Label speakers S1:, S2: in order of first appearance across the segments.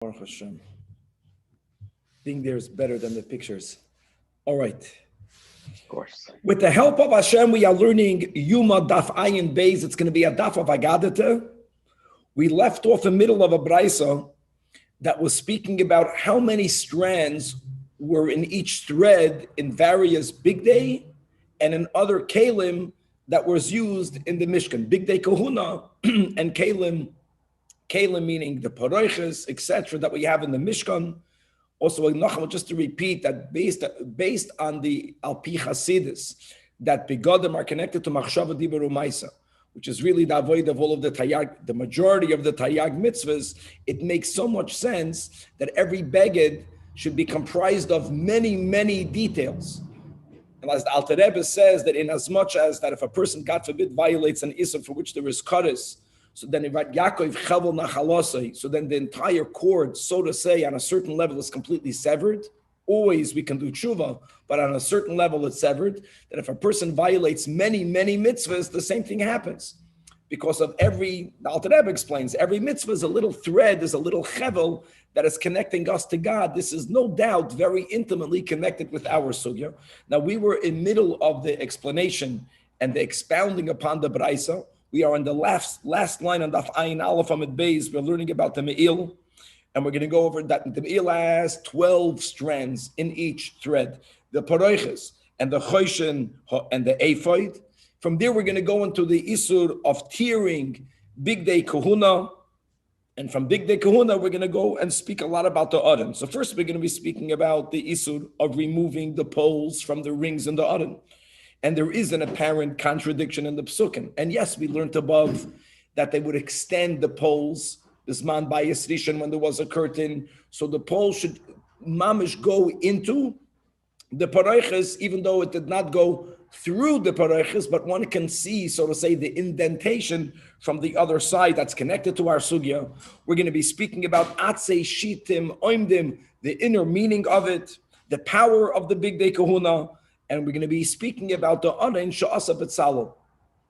S1: Baruch Hashem. Being there is better than the pictures. All right.
S2: Of course.
S1: With the help of Hashem, we are learning Yoma Daf Ayin Beis. It's going to be a Daf of Agadata. We left off in the middle of a Braisa that was speaking about how many strands were in each thread in various Big Day and in other Kalim that was used in the Mishkan. Big Day Kahuna and Kalim meaning the Paroiches, etc., that we have in the Mishkan. Also, just to repeat that based on the Alpi Hasidus, that Begadim are connected to Machshava Dibur Umaisa, which is really the avoid of all of the Tayyag, the majority of the Tayyag mitzvahs, it makes so much sense that every Beged should be comprised of many, many details. And as the Alter Rebbe says, that in as much as that if a person, God forbid, violates an Issur for which there is Kares, so then Yaakov Chavel Nachalosai, so then the entire cord, so to say, on a certain level is completely severed. Always we can do tshuva, but on a certain level it's severed. That if a person violates many, many mitzvahs, the same thing happens. Because of the Alter Rebbe explains, every mitzvah is a little thread, is a little chevel that is connecting us to God. This is no doubt very intimately connected with our sugya. Now we were in middle of the explanation and the expounding upon the Braisa. We are on the last line on Daf Ayin Aleph Amid Beis. We're learning about the Me'il, and we're going to go over that. The Me'il has 12 strands in each thread. The Paroiches and the Choshen and the Ephod. From there, we're going to go into the Isur of tearing Big Day Kahuna. And from Big Day Kahuna, we're going to go and speak a lot about the Aron. So first, we're going to be speaking about the Isur of removing the poles from the rings in the Aron. And there is an apparent contradiction in the Psukim. And yes, we learned above that they would extend the poles, Bisman Bayis Rishon, when there was a curtain. So the pole should mamish go into the Paroiches, even though it did not go through the Paroiches, but one can see, so to say, the indentation from the other side that's connected to our sugya. We're going to be speaking about Atzei Shitim Oimdim, the inner meaning of it, the power of the Big Day Kahuna. And we're going to be speaking about the Aron Sha'asa B'Tzalel.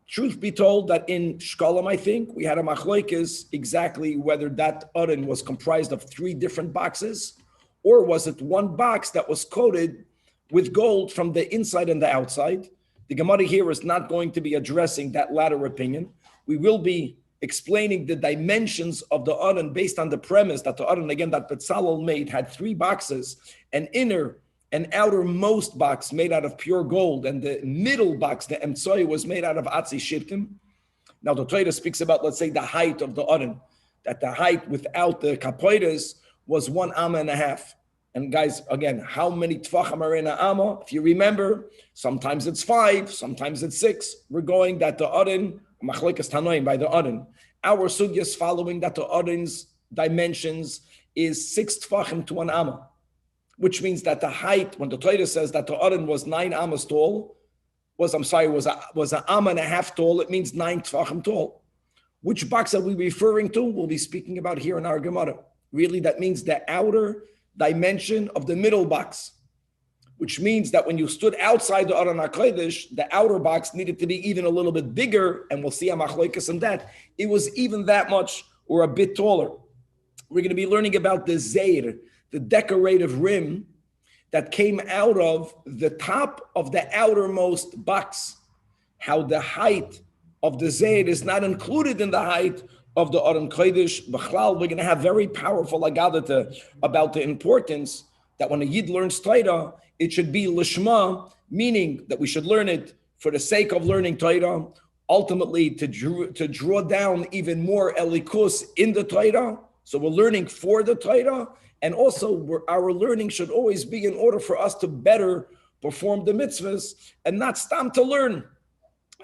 S1: Truth be told, that in Shkalim, I think, we had a machlokes exactly whether that Aron was comprised of 3 different boxes, or was it one box that was coated with gold from the inside and the outside. The Gemara here is not going to be addressing that latter opinion. We will be explaining the dimensions of the Aron based on the premise that the Aron, again, that B'Tzalel made, had 3 boxes, an inner and outermost box made out of pure gold, and the middle box, the Emtsoy, was made out of Atzi Shiftim. Now the Torah speaks about, let's say, the height of the Aron, that the height without the kapoiras was 1 amma and a half. And guys, again, how many tfachim are in an amma? If you remember, sometimes it's 5, sometimes it's 6. We're going that the Aron, machlokes tanoim by the Aron. Our sugya is following that the Aron's dimensions is 6 tfachim to 1 amma. Which means that the height, when the Torah says that the Aron was 9 amas tall, was an amma and a half tall, it means 9 tfachim tall. Which box are we referring to? We'll be speaking about here in our Gemara. Really, that means the outer dimension of the middle box, which means that when you stood outside the Aron HaKodesh, the outer box needed to be even a little bit bigger, and we'll see a machlokes in that. It was even that much or a bit taller. We're going to be learning about the Zeir, the decorative rim that came out of the top of the outermost box, how the height of the Zeir is not included in the height of the Aron Kodesh. B'chlal, we're going to have very powerful agadata about the importance that when a Yid learns Torah, it should be lishma, meaning that we should learn it for the sake of learning Torah, ultimately to draw down even more elikus in the Torah. So we're learning for the Torah, and also our learning should always be in order for us to better perform the mitzvahs and not stam to learn.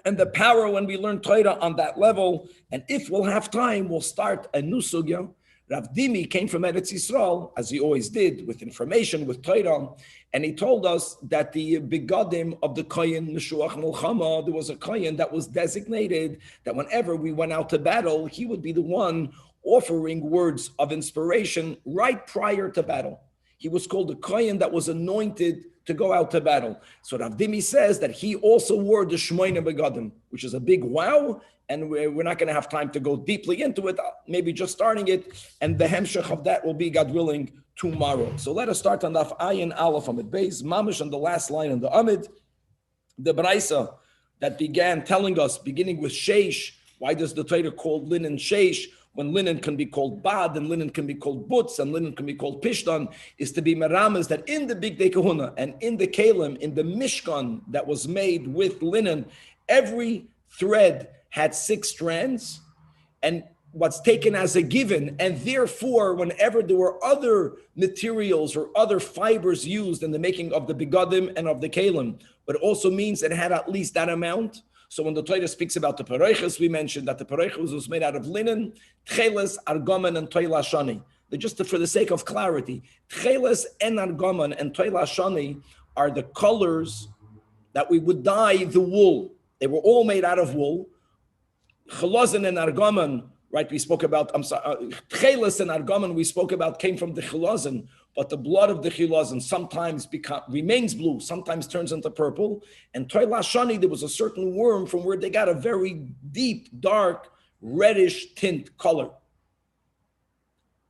S1: And the power when we learn Torah on that level, and if we'll have time, we'll start a new sugya. Rav Dimi came from Eretz Yisrael, as he always did, with information, with Torah, and he told us that the begadim of the Kohen Neshuach Milchama, there was a Kohen that was designated that whenever we went out to battle, he would be the one offering words of inspiration right prior to battle. He was called the Kohen that was anointed to go out to battle. So Rav Dimi says that he also wore the Shmoyne Begadim, which is a big wow, and we're not going to have time to go deeply into it, maybe just starting it, and the hemshech of that will be, God willing, tomorrow. So let us start on Daf Ayin Aleph Amid Beis, Mamish on the last line on the Amid, the Braisa that began telling us, beginning with Sheish, why does the Torah call linen Sheish, when linen can be called Bad, and linen can be called Butz, and linen can be called Pishtan, is to be meramas that in the Big Day Kahuna, and in the Kalim, in the Mishkan that was made with linen, every thread had 6 strands, and what's taken as a given, and therefore, whenever there were other materials or other fibers used in the making of the begadim and of the kalim, but it also means it had at least that amount. So when the Torah speaks about the pareiches, we mentioned that the pareiches was made out of linen, tcheles, argomen, and toila shani. But just for the sake of clarity, tcheles and argomen and toila shani are the colors that we would dye the wool. They were all made out of wool. Chelazin and argomen, right? We spoke about, Tcheles and Argaman we spoke about came from the Chilazin, but the blood of the Chilazin sometimes remains blue, sometimes turns into purple. And Toila Shani, there was a certain worm from where they got a very deep, dark, reddish tint color.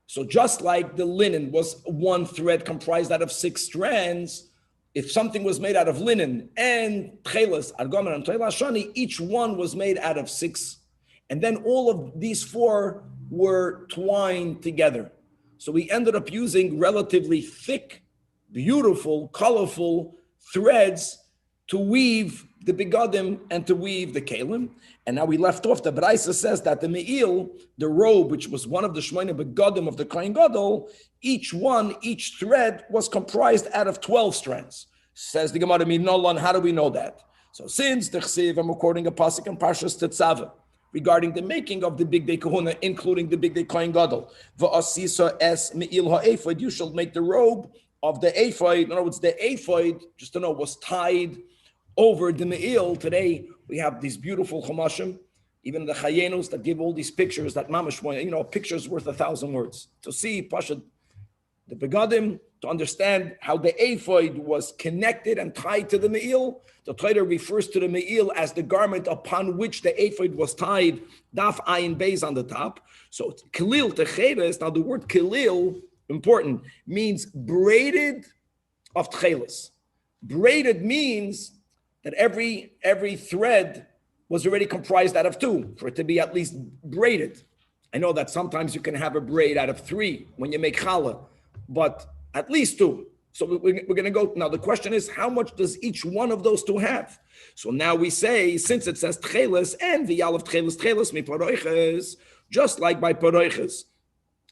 S1: So just like the linen was one thread comprised out of 6 strands, if something was made out of linen and Tcheles, Argaman, and Toila Shani, each one was made out of 6. And then all of these 4 were twined together. So we ended up using relatively thick, beautiful, colorful threads to weave the begadim and to weave the kalim. And now we left off, the Braisa says that the me'il, the robe, which was one of the shmoyne begadim of the Kohen Gadol, each thread was comprised out of 12 strands. Says the Gemara, Minolan, how do we know that? So since the Chsiv, I'm quoting a pasuk in Parshas Tetzaveh, regarding the making of the Big Day Kahuna, including the Big Day Kohen Gadol. V'asisa es me'il ha'ephod, you shall make the robe of the ephod. In other words, the ephod, just to know, was tied over the me'il. Today, we have these beautiful chumashim, even the chayenos that give all these pictures that mamash, a picture's worth 1,000 words. To see, Pasha, the begadim, to understand how the ephod was connected and tied to the me'il. The Torah refers to the me'il as the garment upon which the ephod was tied, daf ayin beis on the top. So kelil techeres, now the word kelil, important, means braided of tcheles. Braided means that every thread was already comprised out of 2, for it to be at least braided. I know that sometimes you can have a braid out of 3 when you make challah, but at least 2. So we're going to go, now the question is, how much does each one of those 2 have? So now we say, since it says tcheles and the yalav tcheles mi paroiches, just like by paroiches,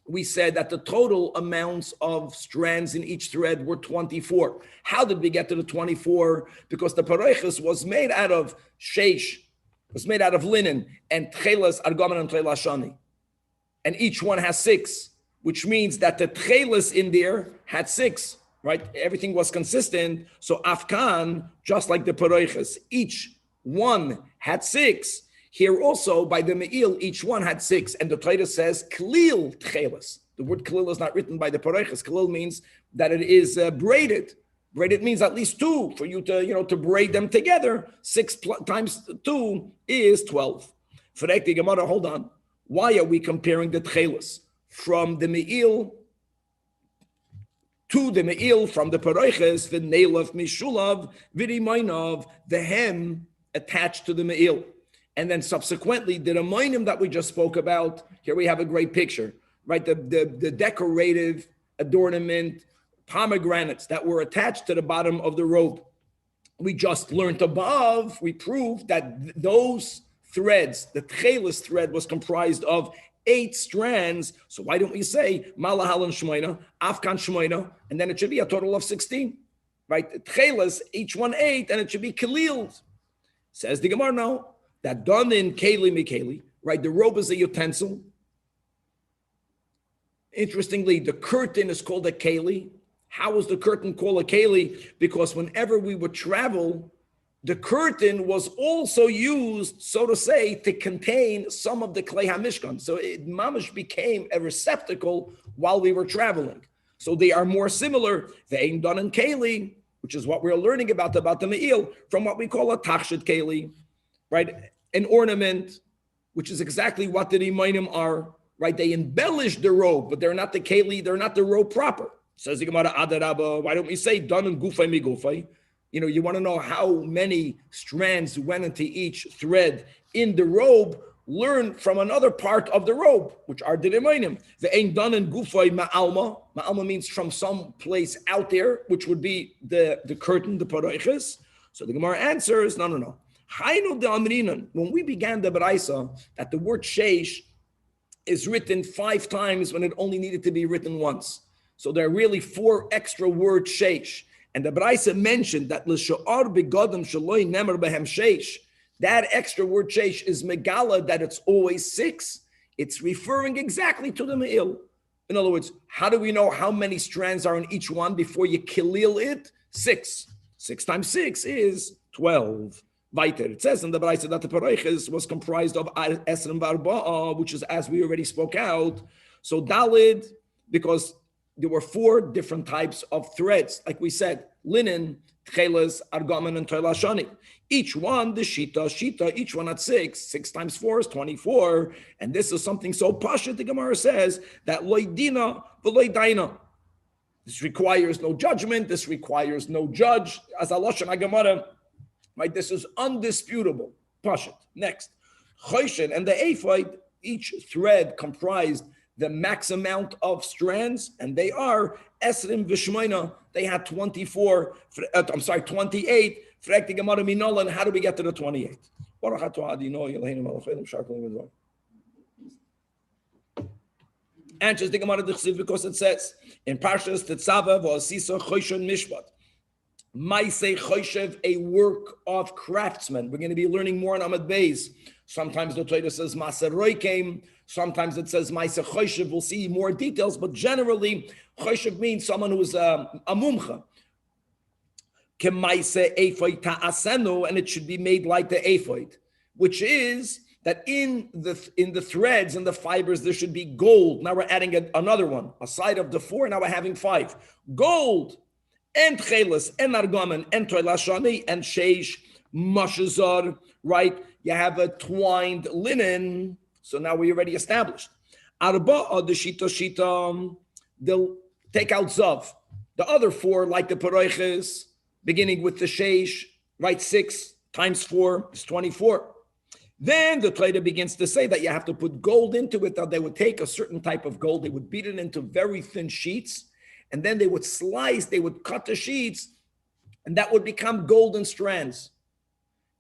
S1: we said that the total amounts of strands in each thread were 24. How did we get to the 24? Because the paroiches was made out of sheish, was made out of linen, and tcheles, argaman, and toila shani. And each one has 6, which means that the tcheles in there had 6. Right, everything was consistent. So Afkan, just like the Paroiches, each one had 6. Here also, by the Me'il, each one had 6. And the Torah says, Klil Tcheles. The word Klil is not written by the Paroiches. Klil means that it is braided. Braided means at least 2 for you to, to braid them together. 6 times 2 is 12. Frek the Gemara, hold on. Why are we comparing the Tcheles from the Me'il to the me'il, from the paroiches, the neilov mishulav, v'rimainov, the hem attached to the me'il. And then subsequently, the remainim that we just spoke about, here we have a great picture, right? The decorative adornment, pomegranates that were attached to the bottom of the robe. We just learned above, we proved that those threads, the tcheles thread was comprised of 8 strands. So why don't we say Malahal and Shmoina, Afkan Shmoina, and then it should be a total of 16, right? Tcheles, each one 8, and it should be Kalil. Says the Gemara now, that done in Keli Mikeli, right? The robe is a utensil. Interestingly, the curtain is called a Keli. How is the curtain called a Keli? Because whenever we would travel, the curtain was also used, so to say, to contain some of the Klei HaMishkan. So it mamish became a receptacle while we were traveling. So they are more similar. The Ein Don and Keli, which is what we're learning about the Me'il, from what we call a tachshit keli, right? An ornament, which is exactly what the Rimainim are, right? They embellish the robe, but they're not the keli, they're not the robe proper. Says the Gemara, Adarabba, why don't we say dan and gufay mi gufay? You want to know how many strands went into each thread in the robe, learn from another part of the robe, which are the Rimainim. The ein dan and gufay ma'alma. Ma'alma means from some place out there, which would be the curtain, the paroiches. So the Gemara answers, no. Hainu de amrinan. When we began the Baraisa, that the word sheish is written 5 times when it only needed to be written once. So there are really 4 extra words sheish. And the Baraisa mentioned that l'sha'ar begadim shaloi nemer behem sheish. That extra word sheish is megala, that it's always 6. It's referring exactly to the me'il. In other words, how do we know how many strands are in each one before you kilil it? 6. 6 times 6 is 12. Weiter. It says in the Baraisa that the Paroiches was comprised of Esrim Barba'a, which is, as we already spoke out. So Dalid, because there were 4 different types of threads. Like we said, linen, tchelas, argaman, and toilashani. Each one, the shita, each one at 6. 6 times 4 is 24. And this is something so pashut, the Gemara says, that loidina v'loidaina. This requires no judgment. This requires no judge. As Allah Shana Gemara, right, this is undisputable. Pashut. Next, Choshen and the ephod, each thread comprised the max amount of strands, and they are Esrim Vishmaina. They had 28. Frek the Gemara Minolan. How do we get to the 28? Answers the Gemara because it says in Parshas Tetzava v'Asisa Choshen Mishpat. Maisei Choshev, a work of craftsmen. We're going to be learning more on Amud Beis. Sometimes the Torah says Maser Roikem. Sometimes it says Maisei Choshev. We'll see more details, but generally, Choshev means someone who is a mumcha. Kemaisei ephod ta'asenu, and it should be made like the ephod, which is that in the threads and the fibers there should be gold. Now we're adding another one aside of the 4. Now we're having 5 gold. And chelas, and argaman, and toilashani, and sheish, mashazar, right? You have a twined linen. So now we already established. Arba'a, the shita, they'll take out zav. The other 4, like the paroiches, beginning with the sheish, right? 6 times 4 is 24. Then the Torah begins to say that you have to put gold into it, that they would take a certain type of gold, they would beat it into very thin sheets, and then they would slice, they would cut the sheets, and that would become golden strands.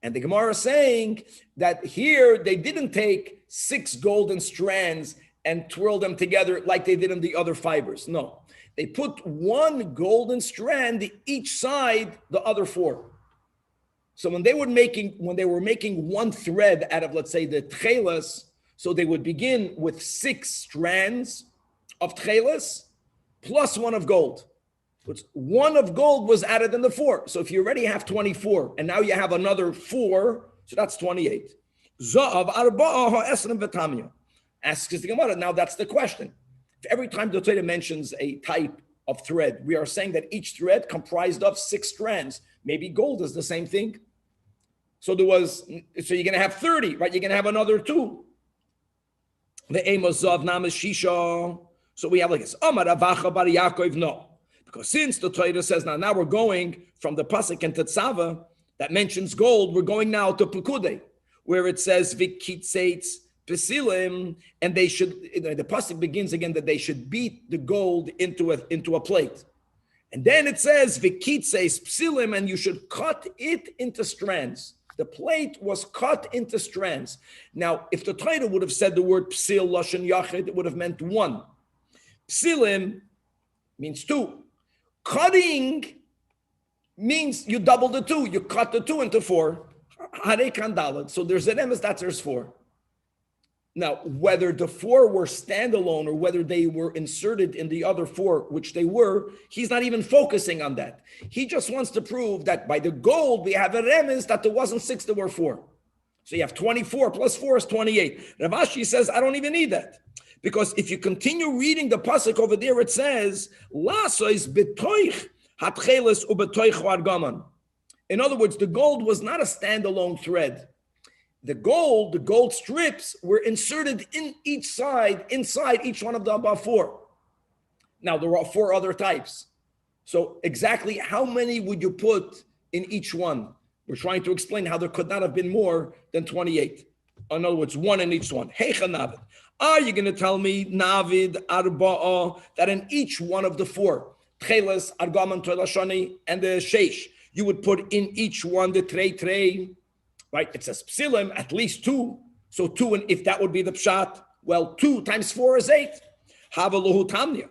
S1: And the Gemara is saying that here they didn't take 6 golden strands and twirl them together like they did in the other fibers. No, they put 1 golden strand each side, the other 4. So when they were making 1 thread out of, let's say, the tchelas, so they would begin with 6 strands of tchelas, plus 1 of gold. Which 1 of gold was added in the 4. So if you already have 24, and now you have another 4, so that's 28. Za'av arba'ah ha'esrim v'tamya. Asks the Gemara, now that's the question. If every time the Torah mentions a type of thread, we are saying that each thread comprised of 6 strands. Maybe gold is the same thing. So you're going to have 30, right? You're going to have another 2. The aim of zav nam is shisha. So we have like this, Amar Avacha bar Yaakov, no. Because since the Torah says now we're going from the Pasuk in Tetzava that mentions gold, we're going now to Pekude, where it says Vikitzeitz Pesilim, and they should, the Pasuk begins again that they should beat the gold into a plate. And then it says Vikitzeitz Pesilim, and you should cut it into strands. The plate was cut into strands. Now, if the Torah would have said the word Psil Lashon Yachid, it would have meant 1. Psilim means 2. Cutting means you double the 2. You cut the 2 into 4. So there's an emes that there's 4. Now, whether the 4 were standalone or whether they were inserted in the other 4, which they were, he's not even focusing on that. He just wants to prove that by the gold, we have a emes that there wasn't 6, there were 4. So you have 24 plus 4 is 28. Rav Ashi says, I don't even need that. Because if you continue reading the pasuk over there, it says, "Lasois betoich Hatcheles ubetoicho argaman. In other words, the gold was not a standalone thread. The gold strips were inserted in each side, inside each one of the above four. Now, there are four other types. So exactly how many would you put in each one? We're trying to explain how there could not have been more than 28. In other words, one in each one. Heicha navid. Are you going to tell me, navid, arba'a, that in each one of the four, tcheles, argaman, toilashani, and the sheish, you would put in each one the trei, right? It says psilim, at least two. So two, and if that would be the pshat, well, 2 times 4 is 8. Havaluhu tamnia.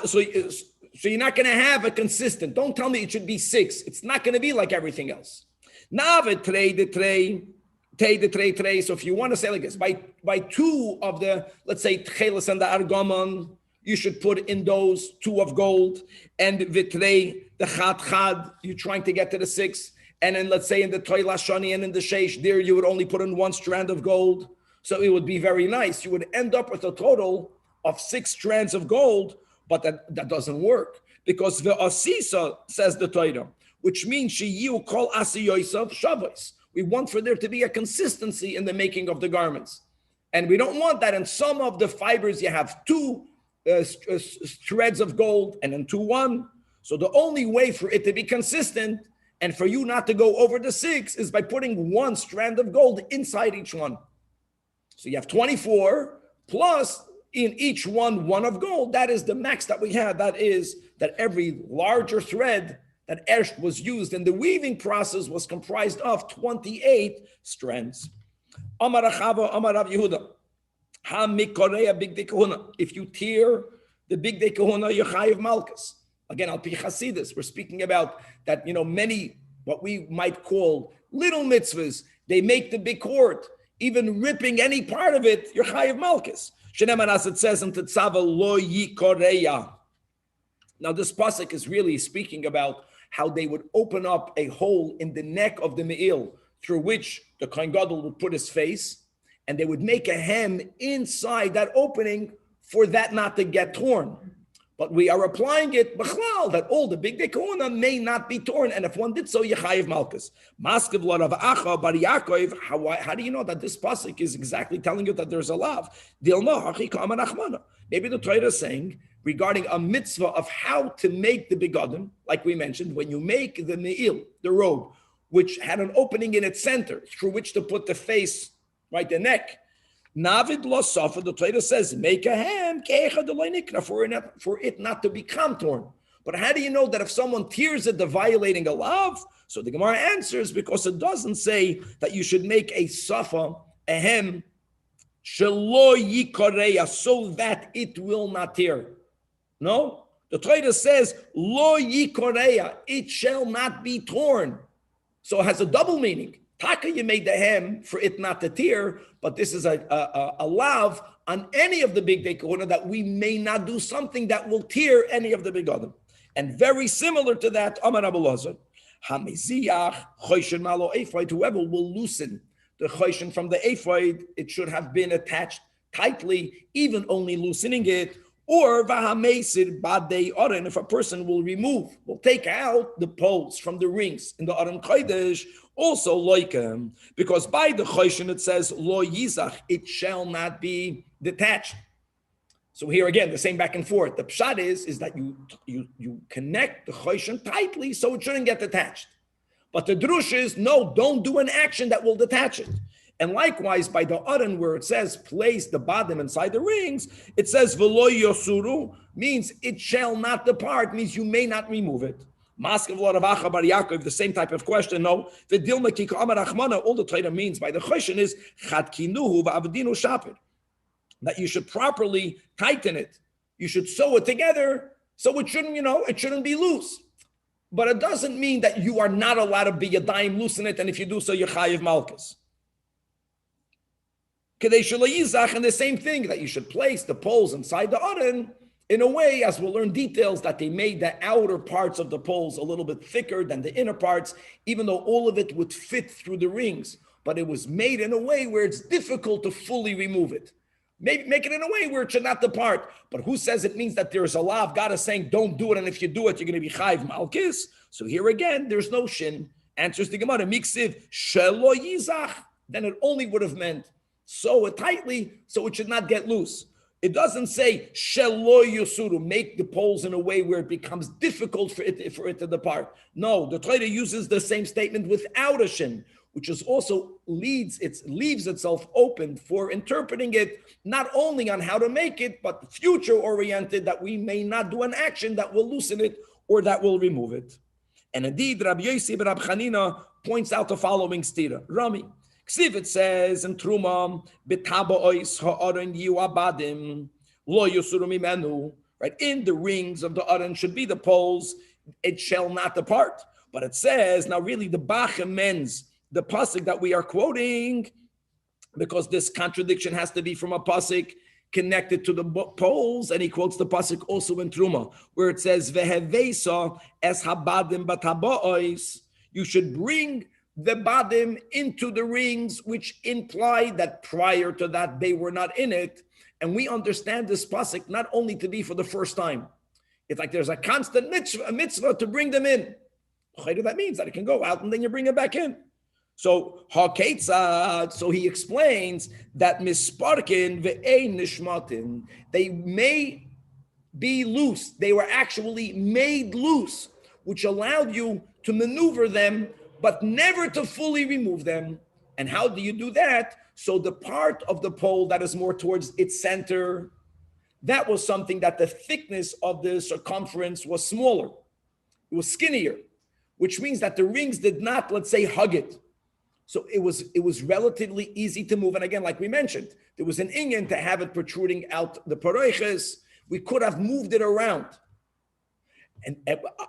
S1: So you're not going to have a consistent. Don't tell me it should be 6. It's not going to be like everything else. Navet trei the trei. So if you want to say like this, by 2 of the, let's say, tcheles and the argaman, you should put in those 2 of gold, and vitrei, the chad, you're trying to get to the 6, and then let's say in the toila shani and in the sheish, there you would only put in 1 strand of gold, so it would be very nice. You would end up with a total of 6 strands of gold, but that doesn't work, because the asisa, says the Torah, which means sheyu kol asiyosav shavos. We want for there to be a consistency in the making of the garments, and we don't want that in some of the fibers you have 2 threads of gold and then 1. So the only way for it to be consistent and for you not to go over the 6 is by putting 1 strand of gold inside each one. So you have 24 plus in each one of gold. That is the max that we have. That is that every larger thread that Ersht was used in the weaving process was comprised of 28 strands. Amar Achava, Amar Rav Yehuda. If you tear the big day kahuna, you're chayiv malchus. Again, al pi chasidus, we're speaking about that, many, what we might call little mitzvahs, they make the big cord. Even ripping any part of it, you're chayiv malchus. Sheneman, as it says in Tetzava, lo yikoreya. Now, this pasuk is really speaking about how they would open up a hole in the neck of the me'il through which the Kohen Gadol would put his face, and they would make a hem inside that opening for that not to get torn. But we are applying it, b'chlal, that all the big day kahuna may not be torn, and if one did so, yechayiv malchus. Maskiv lo Rav Acha bar Yaakov, how do you know that this pasuk is exactly telling you that there's a lav? Maybe the Torah is saying, regarding a mitzvah of how to make the begadim, like we mentioned, when you make the me'il, the robe, which had an opening in its center, through which to put the face, right, the neck. Navid lo safa, the Torah says, make a hem for it not to become torn. But how do you know that if someone tears it, they're violating a lav? So the Gemara answers, because it doesn't say that you should make a safa, a hem, shelo yikoreya, so that it will not tear. No, the Torah says, lo yikoreya, it shall not be torn. So it has a double meaning. Taka, you made the hem for it not to tear, but this is a lav on any of the big day kahuna that we may not do something that will tear any of the begadim. And very similar to that, Amar Abu Lazar, Hamiziach choishen malo ephod, whoever will loosen the choishen from the ephod, it should have been attached tightly, even only loosening it. Or vahamesir badei aron, if a person will take out the poles from the rings in the aron kodesh, also loikem, because by the choishen it says lo yizach, it shall not be detached. So here again, the same back and forth. The pshat is that you connect the choishen tightly so it shouldn't get detached. But the drush is no, don't do an action that will detach it. And likewise, by the aron where it says place the bottom inside the rings, it says v'lo yosuru, means it shall not depart, means you may not remove it. Mask of Rav Acha bar Yaakov, the same type of question. No, the dilma kika amar achmana. All the Torah means by the question is chatkinuhu v'avdinu shapir, that you should properly tighten it. You should sew it together so it shouldn't, it shouldn't be loose. But it doesn't mean that you are not allowed to be a dime loosen it, and if you do so, you're chayiv malchus. And the same thing, that you should place the poles inside the aron in a way, as we'll learn details, that they made the outer parts of the poles a little bit thicker than the inner parts, even though all of it would fit through the rings. But it was made in a way where it's difficult to fully remove it. Maybe make it in a way where it should not depart. But who says it means that there's a law of God is saying don't do it, and if you do it, you're going to be chayv malkis? So here again, there's no shin. Answers the Gemara, miksiv shelo yizach. Then it only would have meant sew it tightly so it should not get loose. It doesn't say shelo yusuru, make the poles in a way where it becomes difficult for it to depart. No, the Torah uses the same statement without a shin, which is also leaves itself open for interpreting it not only on how to make it, but future oriented, that we may not do an action that will loosen it or that will remove it. And indeed, Rabbi Yossi ben Rabbi Chanina points out the following stira. Rami, Ksiv, it says in Truma, betaba ois ha'aron yu abadim lo yusuru mimenu. Right, in the rings of the aron should be the poles; it shall not depart. But it says now, really, the Bach amends the pasuk that we are quoting, because this contradiction has to be from a pasuk connected to the poles, and he quotes the pasuk also in Truma, where it says, "Vehevesa es habadim batabois." You should bring the badim into the rings, which imply that prior to that they were not in it. And we understand this pasuk not only to be for the first time. It's like there's a constant mitzvah to bring them in. That means that it can go out and then you bring it back in. So he explains that misparkin ve'ein nishmatin, they may be loose. They were actually made loose, which allowed you to maneuver them, but never to fully remove them. And how do you do that? So the part of the pole that is more towards its center, that was something that the thickness of the circumference was smaller. It was skinnier, which means that the rings did not, let's say, hug it. So it was relatively easy to move. And again, like we mentioned, there was an inyan to have it protruding out the paroiches. We could have moved it around.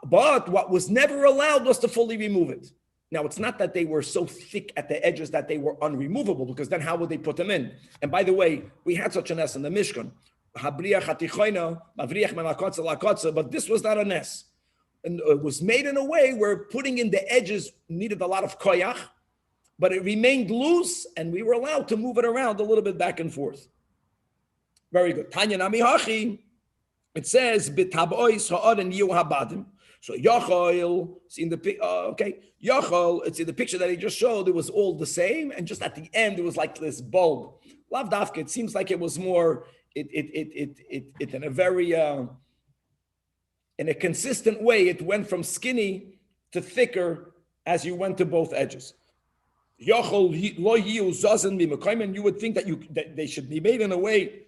S1: But what was never allowed was to fully remove it. Now, it's not that they were so thick at the edges that they were unremovable, because then how would they put them in? And by the way, we had such a ness in the Mishkan. But this was not a ness. And it was made in a way where putting in the edges needed a lot of koyach, but it remained loose, and we were allowed to move it around a little bit back and forth. Very good. Tanya nami hachi. It says bitabois ha'aron yu habadim. So Yachol, see in the Yachol, it's in the picture that he just showed. It was all the same, and just at the end, it was like this bulb. Lav dafka. It seems like it was more. It in a very in a consistent way. It went from skinny to thicker as you went to both edges. Yachol lo yiu zazen b'mekayim. You would think that they should be made in a way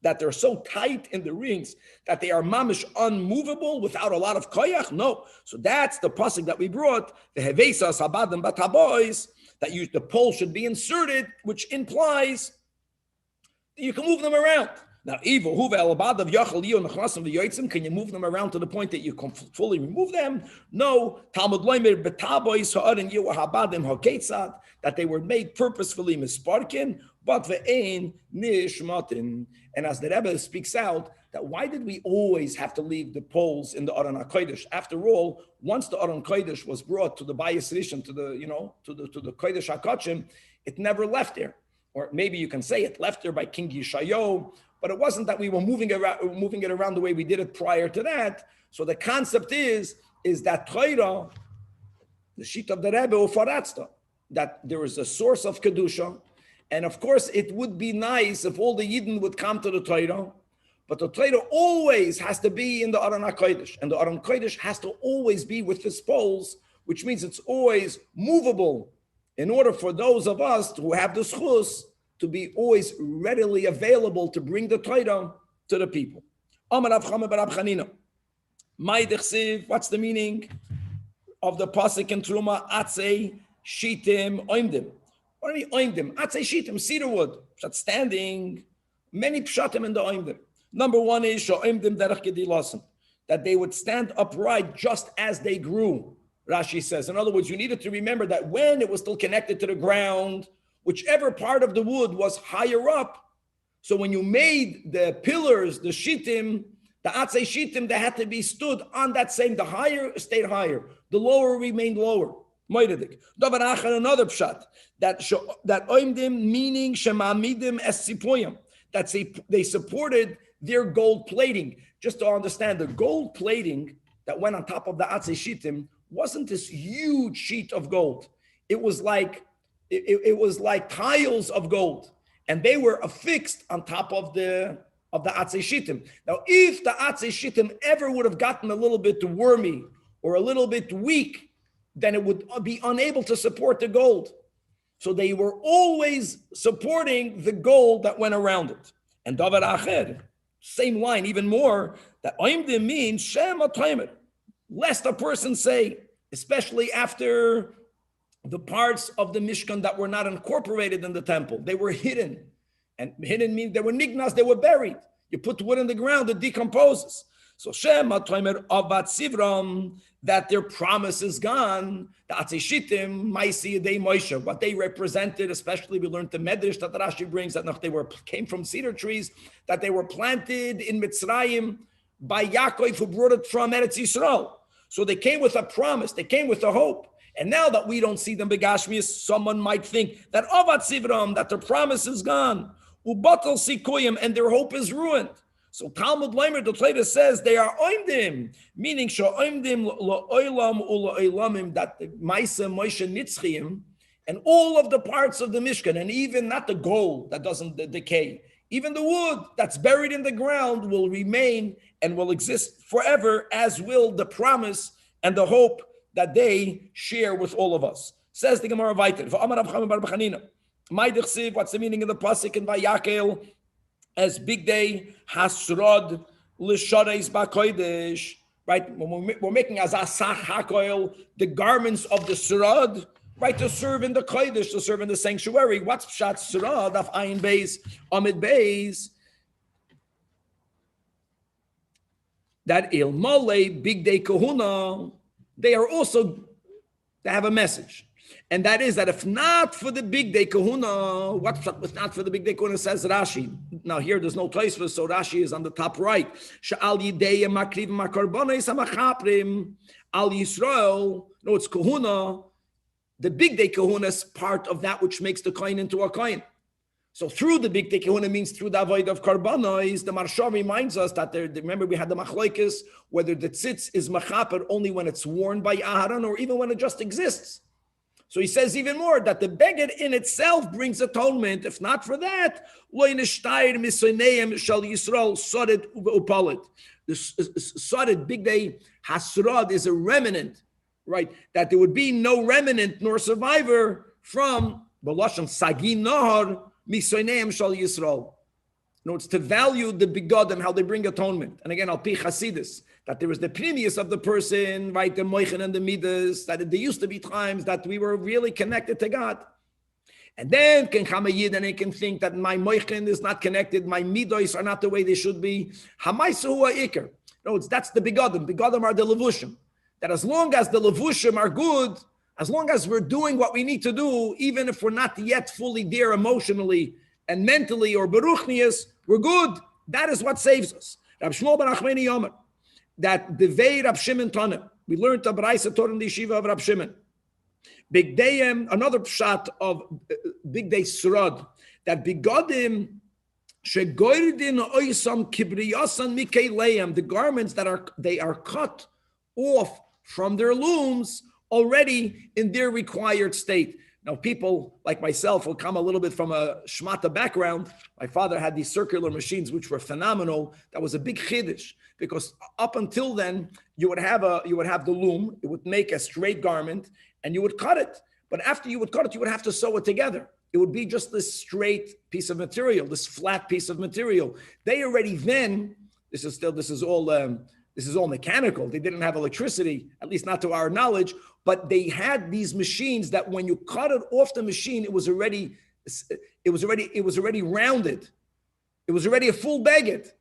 S1: that they're so tight in the rings that they are mamish unmovable without a lot of koyach? No. So that's the pasuk that we brought, the hevesas habadim batabois, that the pole should be inserted, which implies that you can move them around. Now, evil, can you move them around to the point that you can fully remove them? No. Talmud loimer betabois ha'aron yu habadim ha'ketzad, that they were made purposefully misparkin, but ve'ein nishmatin. And as the Rebbe speaks out, that why did we always have to leave the poles in the Aron HaKodesh? After all, once the Aron Kodesh was brought to the Bayis Rishon, to the Kodesh HaKodshim, it never left there. Or maybe you can say it left there by King Yeshayahu, but it wasn't that we were moving it around the way we did it prior to that. So the concept is that Torah, the sheet of the Rebbe, Ufaratzta, that there is a source of Kedusha. And of course, it would be nice if all the Yidden would come to the Torah, but the Torah always has to be in the Aron HaKodesh, and the Aron HaKodesh has to always be with its poles, which means it's always movable, in order for those of us who have the schus to be always readily available to bring the Torah to the people. What's the meaning of the pasuk in Truma? Atzei shitim oimdim. What do you mean oimdim? Atzei shitim, cedar wood. That's standing. Many pshatim in the oimdim. Number one is sho'oimdim derech gedilasim, that they would stand upright just as they grew. Rashi says. In other words, you needed to remember that when it was still connected to the ground, whichever part of the wood was higher up. So when you made the pillars, the shittim, the atzei shittim, they had to be stood on that same. The higher stayed higher, the lower remained lower. Moededik. Davar achar, another pshat, that oimdim meaning shemamidim es tzipoyim, that they supported their gold plating. Just to understand, the gold plating that went on top of the Atzei Shittim wasn't this huge sheet of gold. It was like tiles of gold, and they were affixed on top of the Atzei Shittim. Now, if the Atzei Shittim ever would have gotten a little bit wormy or a little bit weak, then it would be unable to support the gold. So they were always supporting the gold that went around it. And Davar Acher, same line, even more, that Oimdim means Shem Ataymer, lest a person say, especially after the parts of the Mishkan that were not incorporated in the temple, they were hidden. And hidden means they were nignas, they were buried. You put wood in the ground, it decomposes. So Shem Ataymer Avat Sivram, that their promise is gone. The Atzei Shittim, Maisi Yedei Moshe, what they represented, especially we learned the Midrash that Rashi brings, that they came from cedar trees, that they were planted in Mitzrayim by Yaakov, who brought it from Eretz Yisrael. So they came with a promise, they came with a hope. And now that we don't see them begashmias, someone might think that Avat Sivram, that their promise is gone, Ubatal Sikuyim, and their hope is ruined. So Talmud Leimer, the Torah says they are oimdim, meaning oimdim lo'olam u'lo'olamim, that the Maisa Moshe Nitzchiyim, and all of the parts of the Mishkan, and even not the gold that doesn't decay, even the wood that's buried in the ground will remain and will exist forever, as will the promise and the hope that they share with all of us. Says the Gemara Vayter, what's the meaning of the pasuk in Vayakel? As big day hasrod l'shareis b'kodesh, right? When we're making as asach hakoil the garments of the surad, right, to serve in the kodesh, to serve in the sanctuary. What's pshat surad of ayin beis amid beis? That ilmale big day kahuna, they have a message. And that is that if not for the big day kahuna, what's not for the big day kahuna, says Rashi. Now here there's no place for, so Rashi is on the top right. Sha'al yidei makriv makarbonos hamachaprim al Yisrael. No, it's kahuna. The big day kahuna is part of that which makes the coin into a coin. So through the big day kahuna means through the avoid of karbonos. The Marsha reminds us that remember we had the machlokes, whether the tzitz is machaper only when it's worn by Aharon or even when it just exists. So he says even more that the beged in itself brings atonement. If not for that, the sodded big day hasrad is a remnant, right? That there would be no remnant nor survivor from Balashon Sagi Nahar Misoneim Shal Yisrael. No, it's to value the begodim, how they bring atonement. And again, Al Pi Chasidus, that there was the previous of the person, right, the moichen and the midas, that there used to be times that we were really connected to God. And then can come a yid and he can think that my moichen is not connected, my midos are not the way they should be. Hamaisu ikar. No, that's the begodim. Begodim are the levushim. That as long as the levushim are good, as long as we're doing what we need to do, even if we're not yet fully there emotionally and mentally or beruchnias, we're good. That is what saves us. Rab Shmuel ben Achmeni Yoma, that the Vei Rab Shimon Tanach, we learned a Braisa Torah in the Yeshiva of Rab Shimon. Big Day, another pshat of Big Day Surad, that Bigodim shegoydin oisam kibriyasan mikeileim, the garments that are cut off from their looms already in their required state. Now, people like myself will come a little bit from a shmata background. My father had these circular machines, which were phenomenal. That was a big chiddush, because up until then, you would have the loom. It would make a straight garment, and you would cut it. But after you would cut it, you would have to sew it together. It would be just this straight piece of material, this flat piece of material. They already then, this is all mechanical. They didn't have electricity, at least not to our knowledge. But they had these machines that when you cut it off the machine, it was already rounded. It was already a full baguette.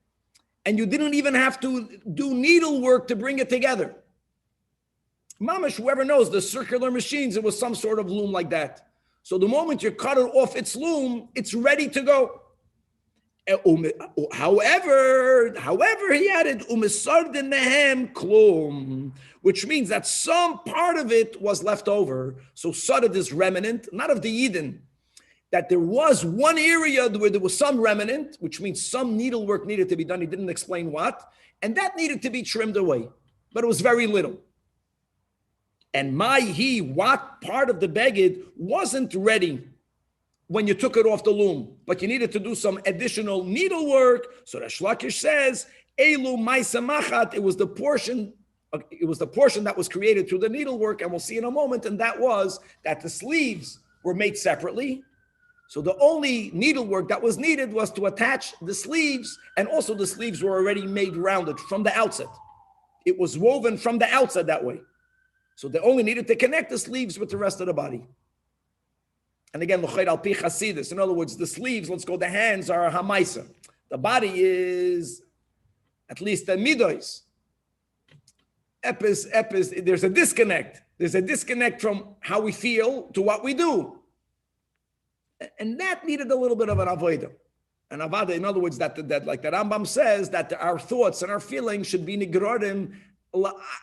S1: And you didn't even have to do needlework to bring it together. Mamash, whoever knows, the circular machines, it was some sort of loom like that. So the moment you cut it off its loom, it's ready to go. However, he added, which means that some part of it was left over. So Sadad is remnant, not of the Eden. that there was one area where there was some remnant, which means some needlework needed to be done. He didn't explain what, and that needed to be trimmed away, but it was very little. And what part of the beged wasn't ready when you took it off the loom, but you needed to do some additional needlework. So the Shlakish says, Elu Maisa Machat, it was the portion that was created through the needlework, and we'll see in a moment, and that was that the sleeves were made separately. So the only needlework that was needed was to attach the sleeves, and also the sleeves were already made rounded from the outset. It was woven from the outset that way. So they only needed to connect the sleeves with the rest of the body. And again, in other words, the sleeves, the hands are hamaisa. The body is at least the midos. Epis, there's a disconnect. There's a disconnect from how we feel to what we do. And that needed a little bit of an avodah. An avada, in other words, that like the Rambam says, that our thoughts and our feelings should be nigrodim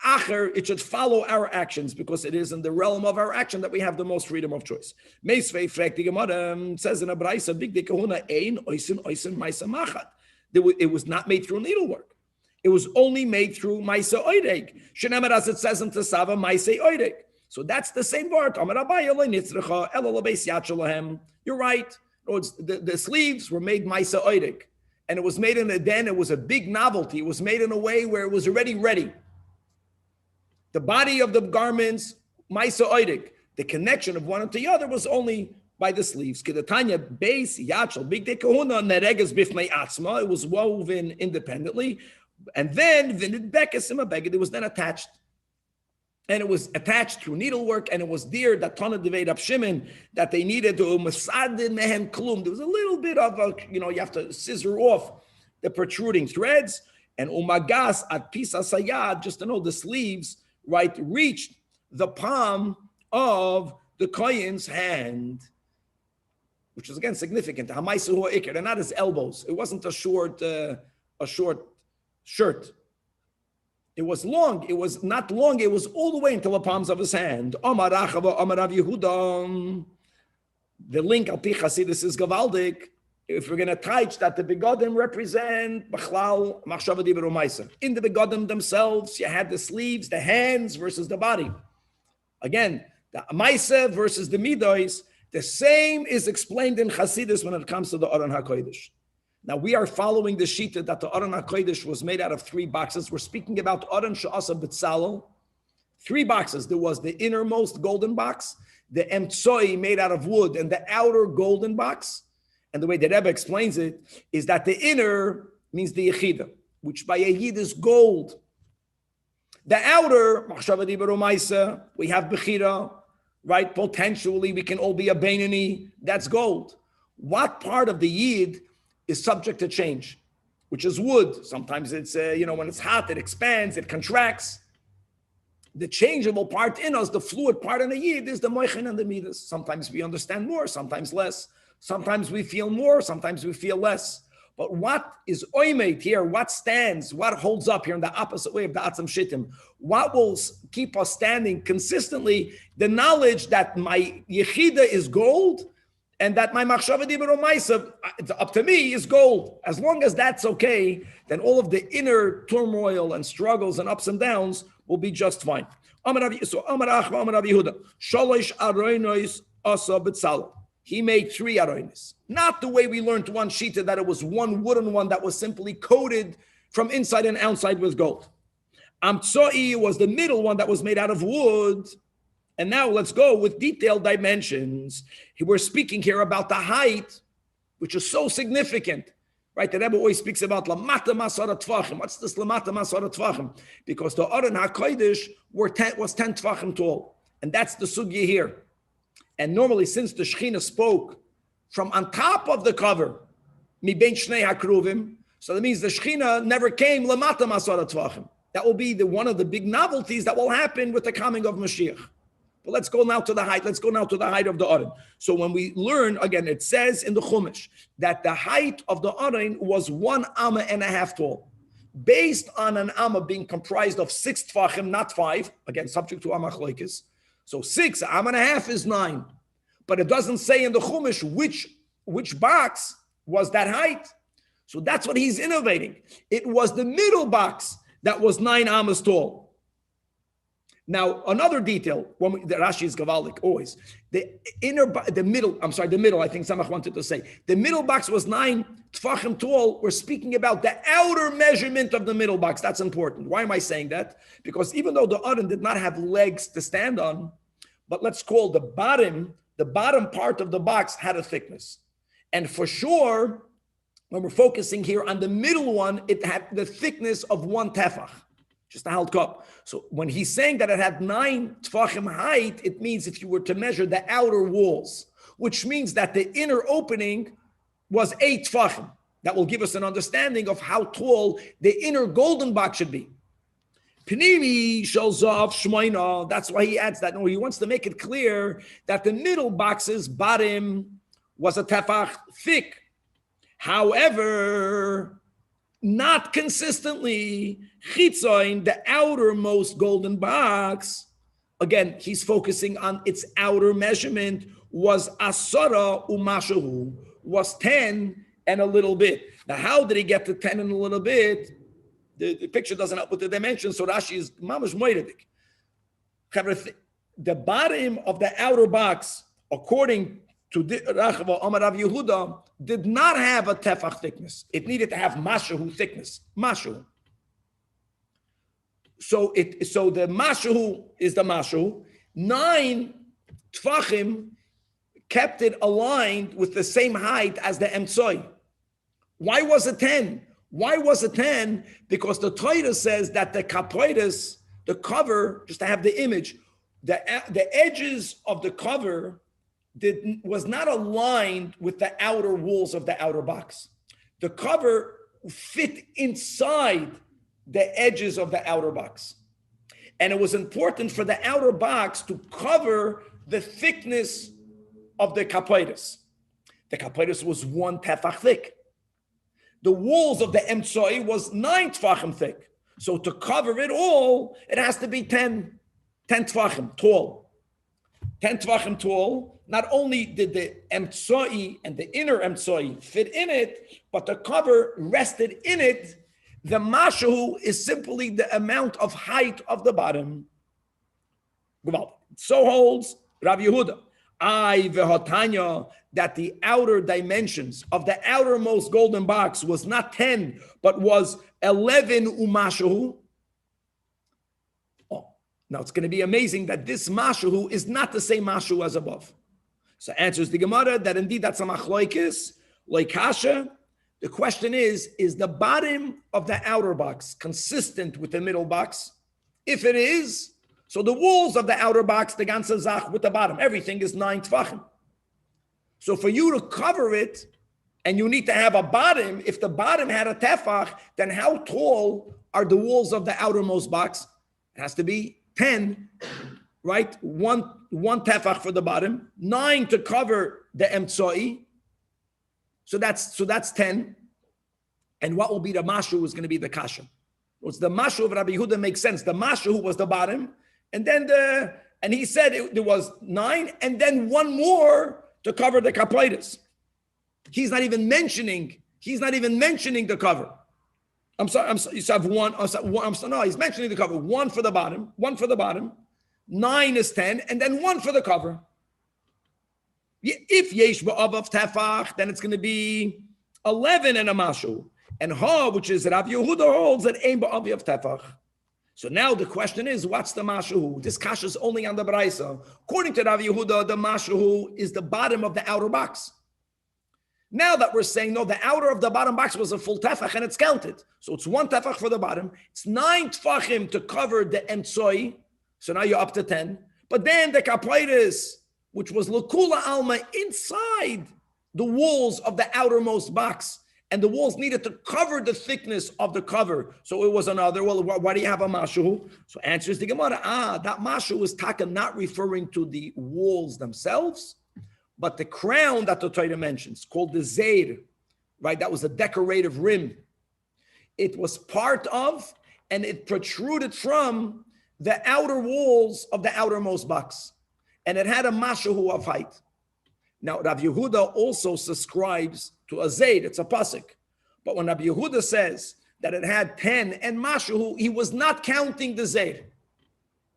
S1: acher, it should follow our actions, because it is in the realm of our action that we have the most freedom of choice. Meisvei fragt die Gemara, says in a Braisa, big dekahuna ein oisen maisa machat. It was not made through needlework. It was only made through maisa oidek. Shenemer, as it says in Tesava, maisa oidek. So that's the same word. You're right. The sleeves were made maisa oidek, and it was made it was a big novelty. It was made in a way where it was already ready. The body of the garments, maisa oidek, the connection of one to the other was only by the sleeves. Kedatanya base yachal big dekahuna neregas bifnei atzma. It was woven independently, and then vinid bekesima beged. It was then attached, and it was attached through needlework, and it was dear that Tana Devei Rab Shimon that they needed to masadin mehen klum. There was a little bit of you have to scissor off the protruding threads, and umagas at pisa sayad, just to know the sleeves, right, reached the palm of the kohen's hand, which is again significant. Hamaisu ikir, and not his elbows. It wasn't a short shirt. It was long. It was not long. It was all the way until the palms of his hand. Omar Achava, Omar Rav Yehuda. The link al pi Chasidus is gavaldik. If we're going to touch that the begodim represent Bachlal Machshava Dibur Umaisa. In the begodim themselves, you had the sleeves, the hands versus the body. Again, the Maisa versus the Midois. The same is explained in Chasidus when it comes to the Aron HaKodesh. Now we are following the shita that the Aron HaKodesh was made out of 3 boxes. We're speaking about Aron Sha'asa B'Tzalel. 3 boxes. There was the innermost golden box, the emtsoi made out of wood, and the outer golden box. And the way the Rebbe explains it is that the inner means the Yechida, which by Yehid is gold. The outer, Machshava Dibur Umaisa, we have Bechira, right? Potentially we can all be a Beinani, that's gold. What part of the Yid is subject to change, which is wood? Sometimes it's, when it's hot, it expands, it contracts. The changeable part in us, the fluid part in the Yid, is the Moichin and the Midas. Sometimes we understand more, sometimes less. Sometimes we feel more, sometimes we feel less. But what is oimed here? What stands? What holds up here in the opposite way of the Atzam Shittim? What will keep us standing consistently? The knowledge that my Yechida is gold, and that my Machshava Dibur Umaisa, up to me, is gold. As long as that's okay, then all of the inner turmoil and struggles and ups and downs will be just fine. So Amar Achva, Amar Rav Yehuda, Shalosh Aronos Asa B'Tzalel. He made 3 aronis. Not the way we learned one shita, that it was one wooden one that was simply coated from inside and outside with gold. Amtsoi was the middle one that was made out of wood. And now let's go with detailed dimensions. We're speaking here about the height, which is so significant, right? The Rebbe always speaks about lamata masara tvachim. What's this lamata masara tvachim? Because the Aron HaKodesh was 10 tvachim tall. And that's the sugya here. And normally, since the Shechina spoke from on top of the cover, mi bein shnei hakruvim, so that means the Shechina never came lamata masara tvachim. That will be one of the big novelties that will happen with the coming of Mashiach. But let's go now to the height. Let's go now to the height of the Aron. So when we learn, again, it says in the Chumash that the height of the Aron was 1.5 amma tall, based on an amma being comprised of 6 tfachim, not 5. Again, subject to amma chloikis. So 6, 1.5 amma is 9. but it doesn't say in the Chumash which box was that height. So that's what he's innovating. It was the middle box that was 9 amas tall. Now, another detail, the Rashi is Gavalik, always. The middle, I think Samach wanted to say. The middle box was 9 tfachim tall. We're speaking about the outer measurement of the middle box. That's important. Why am I saying that? Because even though the Aron did not have legs to stand on, but let's call the bottom part of the box had a thickness. And for sure, when we're focusing here on the middle one, it had the thickness of 1 tefach. Just a halt cup. So when he's saying that it had 9 tfachim height, it means if you were to measure the outer walls, which means that the inner opening was 8 tfachim. That will give us an understanding of how tall the inner golden box should be. Pnimi shalzav shmoina. That's why he adds that. No, he wants to make it clear that the middle box's bottom was a tefach thick. However, not consistently, chitzoin, the outermost golden box, again, he's focusing on its outer measurement, was asara umashahu, was 10 and a little bit. Now, how did he get to 10 and a little bit? The picture doesn't help with the dimensions, so Rashi is mamash moededik. The bottom of the outer box, according to Rachava Amar Rav Yehuda, did not have a tefach thickness. It needed to have mashahu thickness. Mashahu. So the mashahu is the mashahu. 9 tfachim kept it aligned with the same height as the emtsoi. Why was it 10? Why was it 10? Because the Torah says that the kapoides, the cover, just to have the image, the edges of the cover was not aligned with the outer walls of the outer box. The cover fit inside the edges of the outer box. And it was important for the outer box to cover the thickness of the kapoides. The kapoides was 1 tefach thick. The walls of the emtsoi was 9 tefachim thick. So to cover it all, it has to be 10 tefachim tall. 10 tefachim tall. Not only did the emtsoi and the inner emtsoi fit in it, but the cover rested in it. The mashahu is simply the amount of height of the bottom. So holds Rav Yehuda. That the outer dimensions of the outermost golden box was not 10, but was 11 umashahu. Oh, now it's going to be amazing that this mashahu is not the same mashahu as above. So answers the Gemara that indeed that's a machloikis, like kasha. The question is the bottom of the outer box consistent with the middle box? If it is, so the walls of the outer box, the ganze Zach with the bottom, everything is 9 tfachim. So for you to cover it, and you need to have a bottom, if the bottom had a tefach, then how tall are the walls of the outermost box? It has to be 10, right? One tefach for the bottom, 9 to cover the emtsoi. So that's 10. And what will be the mashu is going to be the kasha. What's the mashu of Rabbi Yehuda makes sense. The mashu was the bottom, and then and he said there was 9, and then 1 more to cover the kapoides. He's not even mentioning the cover. I'm sorry. You have 1. No, he's mentioning the cover. 1 for the bottom. 9 is 10, and then 1 for the cover. If yesh ba'avav tefach, then it's going to be 11 and a mashu. And ha, which is Rav Yehuda holds that ein ba'avav tefach. So now the question is, what's the mashu? This kasha is only on the Braisa. According to Rav Yehuda, the mashu is the bottom of the outer box. Now that we're saying, no, the outer of the bottom box was a full tefach and it's counted. So it's 1 tefach for the bottom. It's 9 tefachim to cover the emtsoi. So now you're up to 10. But then the kapoides, which was Lakula Alma, inside the walls of the outermost box. And the walls needed to cover the thickness of the cover. So it was another, well, why do you have a mashu? So answers the Gemara, that mashu is taka not referring to the walls themselves, but the crown that the Torah mentions, called the zeir, right? That was a decorative rim. It was part of, and it protruded from the outer walls of the outermost box. And it had a mashahu of height. Now, Rav Yehuda also subscribes to a zayd. It's a pasuk. But when Rav Yehuda says that it had 10 and mashu, he was not counting the zayd.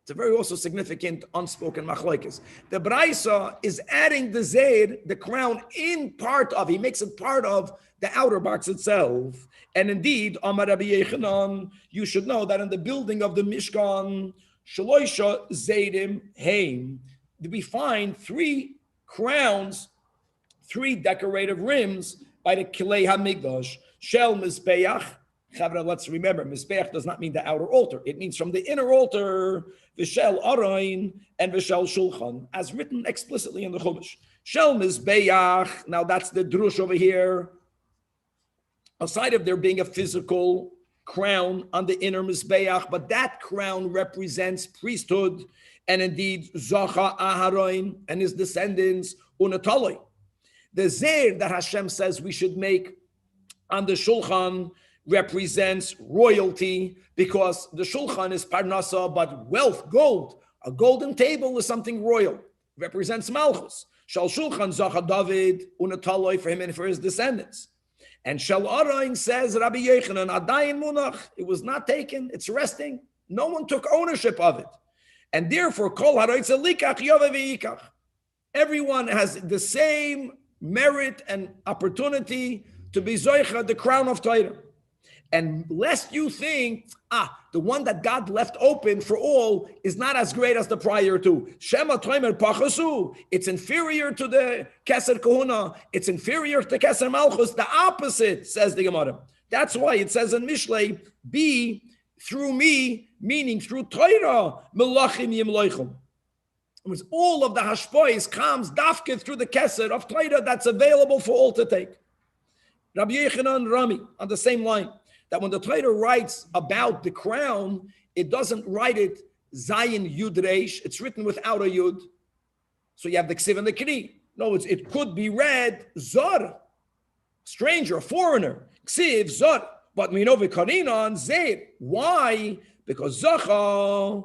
S1: It's a very also significant unspoken machlokes. The Braisa is adding the zayd, the crown, in part of, he makes it part of the outer box itself. And indeed, Amar Rabbi Yechanan, you should know that in the building of the Mishkan, Shaloisha Zaydim Haim, we find 3 crowns, 3 decorative rims by the Kilei HaMikdash, Shel Mizbeach. Chavra, let's remember, Mizbeach does not mean the outer altar. It means from the inner altar, Vishel Arain and Vishel Shulchan, as written explicitly in the Chumash. Shel Mizbeach, now that's the drush over here. Aside of there being a physical crown on the inner Mizbeach, but that crown represents priesthood, and indeed Zacha Aharon and his descendants, Unataloi. The Zer that Hashem says we should make on the Shulchan represents royalty, because the Shulchan is Parnasa, but wealth, gold. A golden table is something royal, represents Malchus. Shal Shulchan Zacha David, Unataloi, for him and for his descendants. And Shel Arain says, Rabbi Yechanan, Adayin Munach, it was not taken, it's resting. No one took ownership of it. And therefore, Kol Haroitz Likach Yove V'Yikach. Everyone has the same merit and opportunity to be Zoicha, the crown of Torah. And lest you think, the one that God left open for all is not as great as the prior two. Shema Toimer Pachasu, it's inferior to the Keser Kahuna, it's inferior to Keser Malchus, the opposite, says the Gemara. That's why it says in Mishlei, be through me, meaning through Torah, Melachim Yimloichum. It was all of the Hashpois comes dafke through the Keser of Torah that's available for all to take. Rabbi Yechanan Rami, on the same line, that when the Torah writes about the crown, it doesn't write it Zayin Yud Reish, it's written without a Yud. So you have the Ksiv and the Kri. No, it could be read Zor, stranger, foreigner, Ksiv, Zor. But we know Vikarinon, Zayd. Why? Because Zacha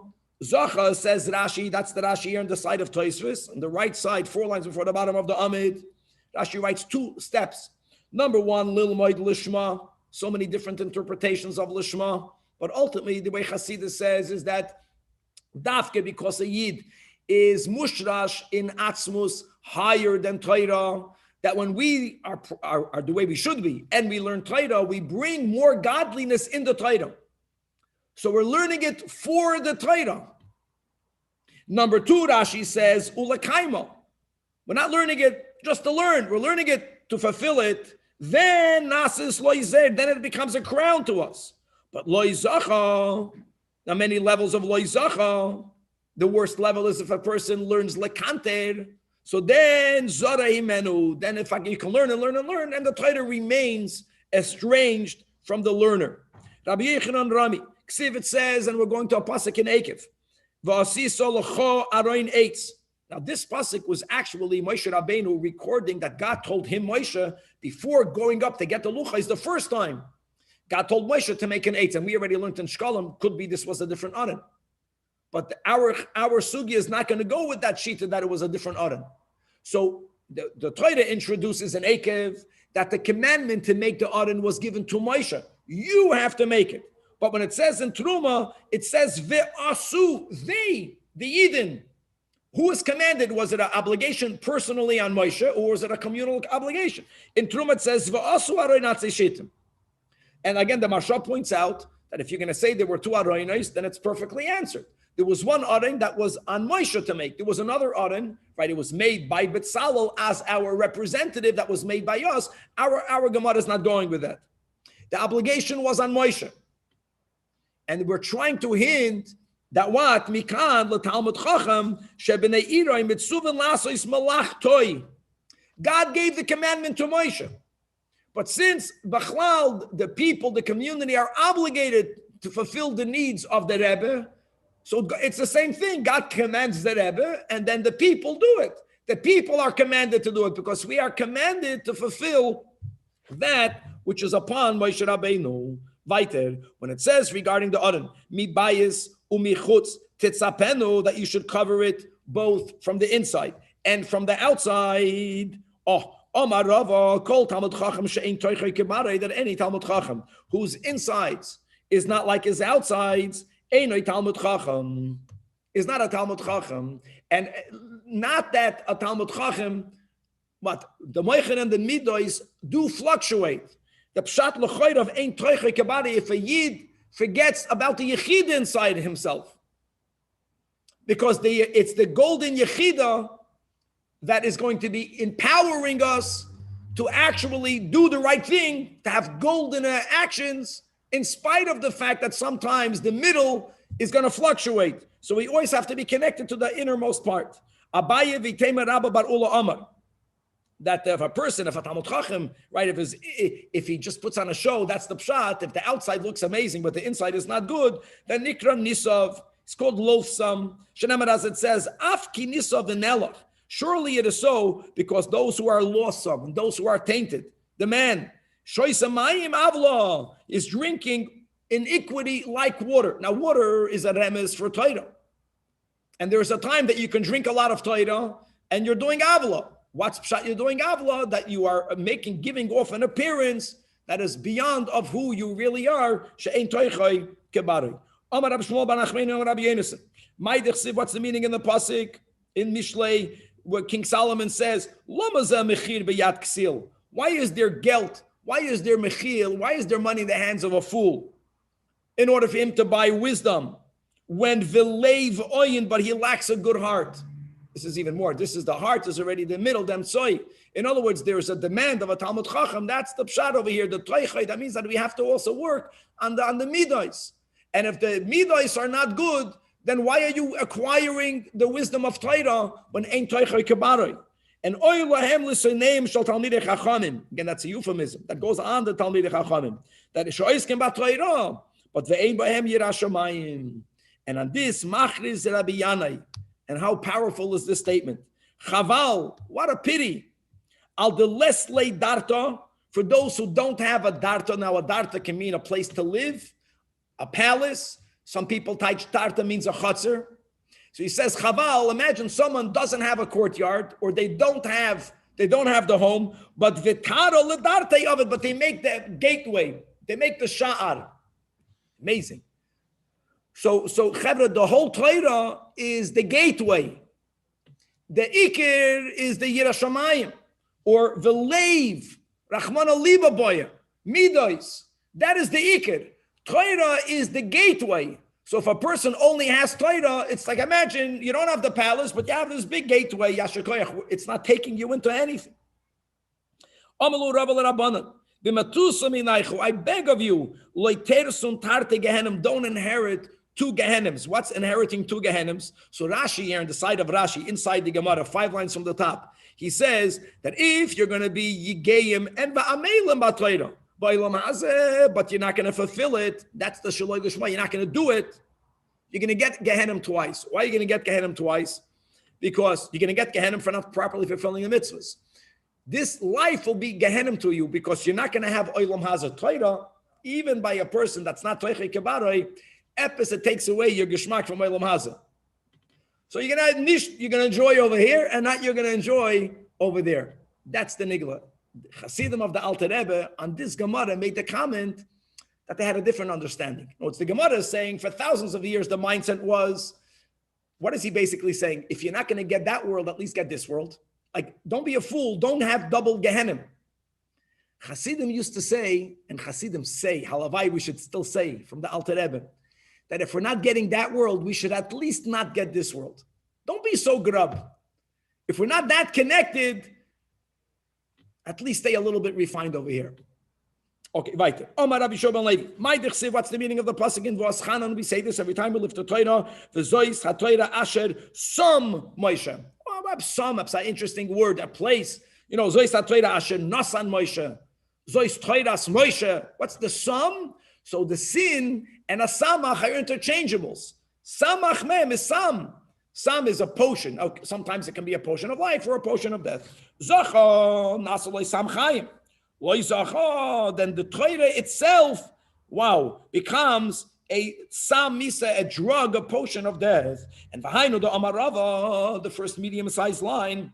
S1: says Rashi, that's the Rashi here on the side of Tosfos, on the right side, 4 lines before the bottom of the Amid. Rashi writes 2 steps. Number 1, Lil Moed Lishma. So many different interpretations of Lishma, but ultimately the way Hasidus says is that Dafke, because a Yid is mushrash in Atzmus, higher than Torah, that when we are the way we should be, and we learn Torah, we bring more godliness in the Torah. So we're learning it for the Torah. Number 2, Rashi says, Ulakaima. We're not learning it just to learn, we're learning it to fulfill it. Then nasis loizer, then it becomes a crown to us. But loizacha, now many levels of loizacha. The worst level is if a person learns lekanter. So then zara imenu. Then if you can learn and learn and learn, and the Torah remains estranged from the learner. Rabbi Yechanan Rami, Ksiv it says, and we're going to a pasuk in Ekev. Va'asiso l'cho aroin eitz. Now, this pasuk was actually Moshe Rabbeinu recording that God told him, Moshe, before going up to get the lucha, is the first time God told Moshe to make an eitz. And we already learned in Shkalim, could be this was a different aron. But our sugi is not going to go with that shita that it was a different aron. So the Torah introduces an ekev that the commandment to make the aron was given to Moshe. You have to make it. But when it says in Truma, it says ve'asu, they, the Eden. Who is commanded? Was it an obligation personally on Moshe, or was it a communal obligation? In Truma it says, "V'asu aroinatzei shetim." And again, the Marsha points out that if you're going to say there were 2 aroinos, then it's perfectly answered. There was one aron that was on Moshe to make. There was another aron, right? It was made by Betzalel as our representative that was made by us. Our Gemara is not going with that. The obligation was on Moshe. And we're trying to hint that what mikan l'talmud chacham shebnei Iroi mitzuven lasois malach toy. God gave the commandment to Moshe, but since Bachlal, the people, the community are obligated to fulfill the needs of the Rebbe, so it's the same thing. God commands the Rebbe, and then the people do it. The people are commanded to do it because we are commanded to fulfill that which is upon Moshe Rabbeinu. Weiter, when it says regarding the Aron, mi bayis umichutz titzapenu, that you should cover it both from the inside And from the outside, Omar Rava, Kol Talmud Chacham she'ein toichei kebarei, that any Talmud Chacham whose insides is not like his outsides, einoi Talmud Chacham, is not a Talmud Chacham. And not that a Talmud Chacham, but the Moichen and the Midos do fluctuate. The Pshat L'choir of ein toichei kebarei, if a Yid forgets about the Yechida inside himself. Because it's the golden Yechida that is going to be empowering us to actually do the right thing, to have golden actions, in spite of the fact that sometimes the middle is going to fluctuate. So we always have to be connected to the innermost part. Abaye v'teimer Rabba bar Ula Amar. That if a Talmud Chacham, right, if he just puts on a show, that's the pshat. If the outside looks amazing, but the inside is not good, then Nikra Nisov, it's called loathsome. Shenamar, as it says, Af ki Nisov v'nelach. Surely it is so, because those who are loathsome and those who are tainted, the man, Shoisamayim Avla, is drinking iniquity like water. Now, water is a remes for Torah. And there is a time that you can drink a lot of Torah and you're doing Avla. What's pshat you're doing Avla? That you are giving off an appearance that is beyond of who you really are. She'ein toichai kebarei. Amar Rab Shmuel bar Nachmani and Rabbi Yonasan. What's the meaning in the pasuk in Mishlei, where King Solomon says, Lama zeh mechir b'yad ksil. Why is there gelt? Why is there mechil? Why is there money in the hands of a fool? In order for him to buy wisdom. When v'leiv oyin, but he lacks a good heart. This is even more. This is the heart is already the middle. In other words, there is a demand of a Talmud Chacham. That's the pshat over here. The toichai. That means that we have to also work on the midos. And if the midos are not good, then why are you acquiring the wisdom of Torah when ain't toichai kebarei? And oil lahem l'soneim shel talmidei chachamim. Again, that's a euphemism that goes on the talmidei chachamim. That is shoiskim ba Torah, but ve'ein bahem yiras shamayim. And on this, machriz Rabbi Yanai. And how powerful is this statement? Chaval, what a pity. Al the less lay darta, for those who don't have a darta. Now, a darta can mean a place to live, a palace. Some people teach darta means a chutzner. So he says, Chaval, imagine someone doesn't have a courtyard, or they don't have the home, but vitaro ledarte of it, but they make the gateway, they make the sha'ar. Amazing. So Chevra, the whole Torah is the gateway. The Iker is the Yiras Shamayim, or the Leiv, Rachmana Liba Boya, Midos. That is the Iker. Torah is the gateway. So if a person only has Torah, it's like, imagine you don't have the palace, but you have this big gateway, Yashikoyach. It's not taking you into anything. Amalu Rabba Rabbanan. I beg of you, don't inherit two Gehennims. What's inheriting two Gehennims? So Rashi here on the side of Rashi, inside the Gemara, 5 lines from the top, he says that if you're going to be Yigayim and Ba'amelim Ba'Torah, but you're not going to fulfill it, that's the Shaloi Lishma, you're not going to do it, you're going to get Gehennim twice. Why are you going to get Gehennim twice? Because you're going to get Gehennim for not properly fulfilling the mitzvahs. This life will be Gehennim to you because you're not going to have Olam Hazeh Torah, even by a person that's not Toichei Kebarei. It takes away your Geshmak from Olam Hazeh. So you're going to enjoy over here, and not you're going to enjoy over there. That's the Nigla. Hasidim of the Alter Rebbe on this Gemara made the comment that they had a different understanding. It's the Gemara is saying for thousands of years the mindset was, what is he basically saying? If you're not going to get that world, at least get this world. Like, don't be a fool. Don't have double Gehennim. Hasidim used to say, and Hasidim say, Halavai, we should still say from the Alter Rebbe, that if we're not getting that world, we should at least not get this world. Don't be so grub. If we're not that connected, at least stay a little bit refined over here. Okay, weiter. Omar Rabbi Shoban Levi. What's the meaning of the pasuk in V'aschanan? We say this every time we lift the Torah. V'zois ha-Torah asher some Moshe. Some, that's an interesting word, a place. Zois ha-Torah asher nasan Moshe. Zois Torahs Moshe. What's the sum? So the sin and a samach are interchangeables. Samach mem is sam. Sam is a potion. Okay, sometimes it can be a potion of life or a potion of death. Zacha nasaloi sam chayim. Then the Torah itself, becomes a sam misa, a drug, a potion of death. And v'hainu the amarava, the first medium-sized line,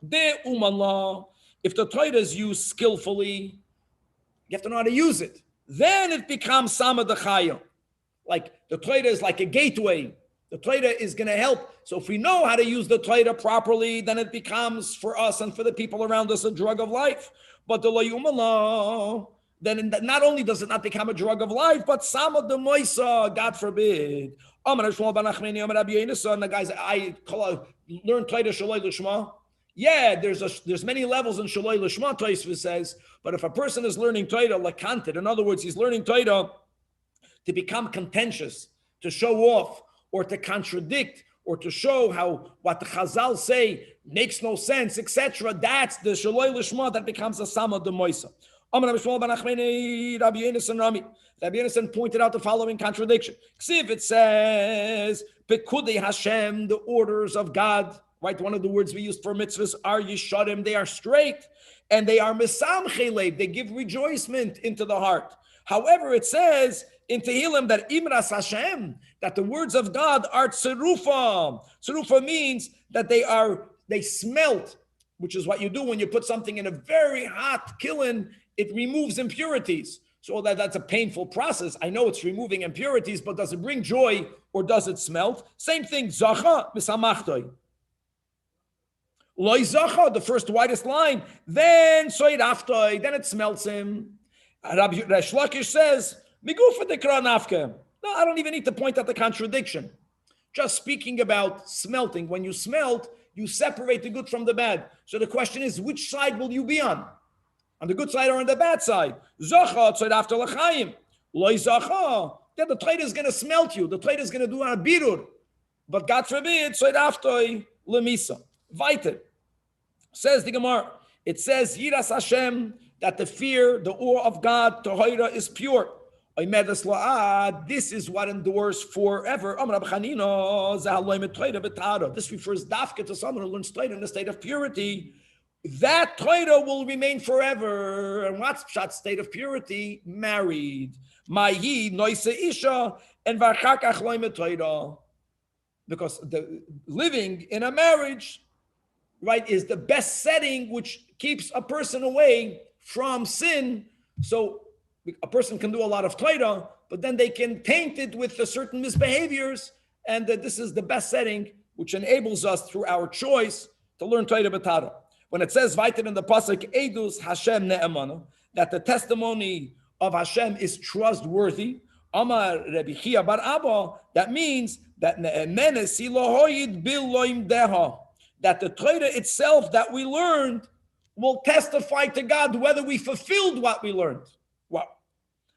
S1: de umallah. If the Torah is used skillfully, you have to know how to use it. Then it becomes sama dechaya. Like the Torah is like a gateway. The Torah is going to help. So if we know how to use the Torah properly, then it becomes for us and for the people around us a drug of life. But the layumallah, then not only does it not become a drug of life, but sama de moisa, God forbid. The guys, I learn Torah shaloi l'shma. Yeah, there's many levels in shaloi l'shma, Tosfos says. But if a person is learning Torah lakanted, in other words, he's learning Torah to become contentious, to show off, or to contradict, or to show how what the Chazal say makes no sense, etc. That's the shaloi l'shma that becomes a sama de moisa. Rabbi Yonasan pointed out the following contradiction. See if it says Pekudei Hashem, the orders of God. Right, one of the words we used for mitzvahs are yisharim. They are straight, and they are mesamchei lev. They give rejoicement into the heart. However, it says in Tehillim that imras Hashem, that the words of God are tzerufa. Tzerufa means that they smelt, which is what you do when you put something in a very hot kiln. It removes impurities. So that's a painful process. I know it's removing impurities, but does it bring joy or does it smelt? Same thing. Zacha misamachtoi. Loi zacha, the first widest line. Then soid aftoi. Then it smelts him. Rabbi Resh Lakish says, "Migufa dekra nafke." No, I don't even need to point out the contradiction. Just speaking about smelting. When you smelt, you separate the good from the bad. So the question is, which side will you be on? On the good side or on the bad side? Zacha tzod after l'chaim. Loi zacha. Then the Torah is going to smelt you. The Torah is going to do a birur. But God forbid, tzod after l'misa. Weiter. Says the Gemara. It says, Yiras Hashem, that the fear, the awe of God, Tahira, is pure. This is what endures forever. This refers dafka to someone who learns Torah in a state of purity. That Torah will remain forever. And what's pshat state of purity? Married. Mahi noise isha and varchakach loimet Torah. Because the living in a marriage, right, is the best setting which keeps a person away from sin. So a person can do a lot of Torah, but then they can taint it with certain misbehaviors, and that this is the best setting which enables us through our choice to learn Torah b'Torah. When it says weiter in the pasuk Edus Hashem ne'emana, that the testimony of Hashem is trustworthy, Amar Rabbi Chia bar Abba, that means that ne'emene silohoyid bil loim deha, that the Torah itself that we learned will testify to God whether we fulfilled what we learned. Wow.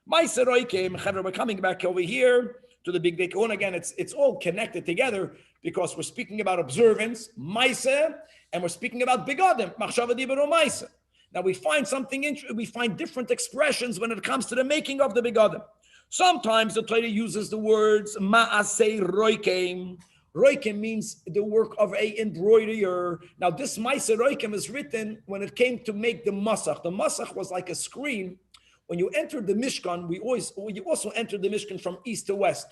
S1: We're coming back over here to the big Dekon again. It's all connected together because we're speaking about observance, Maisa, and we're speaking about Begadim, Machshava Dibur Maisa. Now we find we find different expressions when it comes to the making of the Begadim. Sometimes the Torah uses the words Ma'asei Roikem. Roikem means the work of a embroiderer. Now this Maisa Roikem is written when it came to make the Masach. The Masach was like a screen. When you entered the Mishkan, you also entered the Mishkan from east to west.